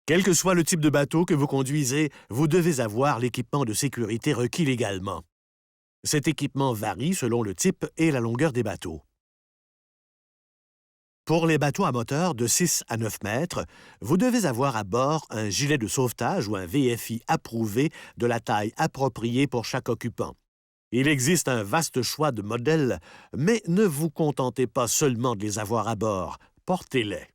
Quel que soit le type de bateau que vous conduisez, vous devez avoir l'équipement de sécurité requis légalement. Cet équipement varie selon le type et la longueur des bateaux. Pour les bateaux à moteur de 6 à 9 mètres, vous devez avoir à bord un gilet de sauvetage ou un VFI approuvé de la taille appropriée pour chaque occupant. Il existe un vaste choix de modèles, mais ne vous contentez pas seulement de les avoir à bord, portez-les.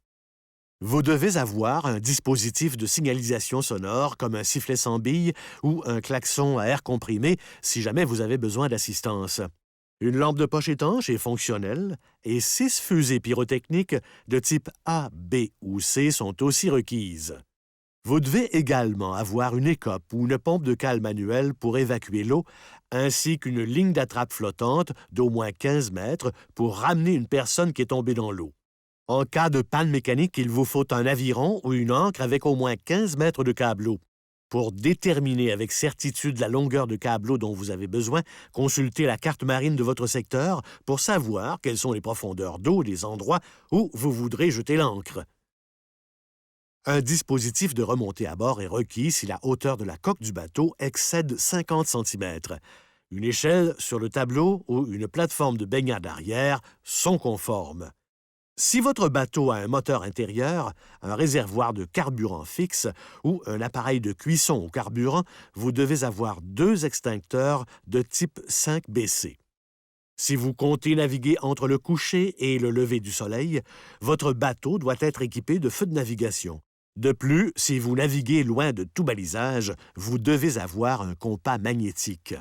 Vous devez avoir un dispositif de signalisation sonore comme un sifflet sans bille ou un klaxon à air comprimé si jamais vous avez besoin d'assistance. Une lampe de poche étanche et fonctionnelle et 6 fusées pyrotechniques de type A, B ou C sont aussi requises. Vous devez également avoir une écope ou une pompe de cale manuelle pour évacuer l'eau, ainsi qu'une ligne d'attrape flottante d'au moins 15 mètres pour ramener une personne qui est tombée dans l'eau. En cas de panne mécanique, il vous faut un aviron ou une ancre avec au moins 15 mètres de câbleau. Pour déterminer avec certitude la longueur de câbleau dont vous avez besoin, consultez la carte marine de votre secteur pour savoir quelles sont les profondeurs d'eau des endroits où vous voudrez jeter l'ancre. Un dispositif de remontée à bord est requis si la hauteur de la coque du bateau excède 50 cm. Une échelle sur le tableau ou une plateforme de baignade arrière sont conformes. Si votre bateau a un moteur intérieur, un réservoir de carburant fixe ou un appareil de cuisson au carburant, vous devez avoir 2 extincteurs de type 5BC. Si vous comptez naviguer entre le coucher et le lever du soleil, votre bateau doit être équipé de feux de navigation. De plus, si vous naviguez loin de tout balisage, vous devez avoir un compas magnétique.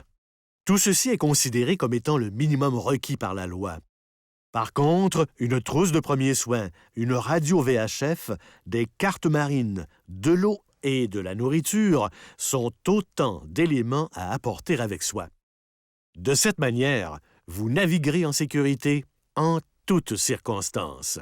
Tout ceci est considéré comme étant le minimum requis par la loi. Par contre, une trousse de premiers soins, une radio VHF, des cartes marines, de l'eau et de la nourriture sont autant d'éléments à apporter avec soi. De cette manière, vous naviguerez en sécurité en toutes circonstances.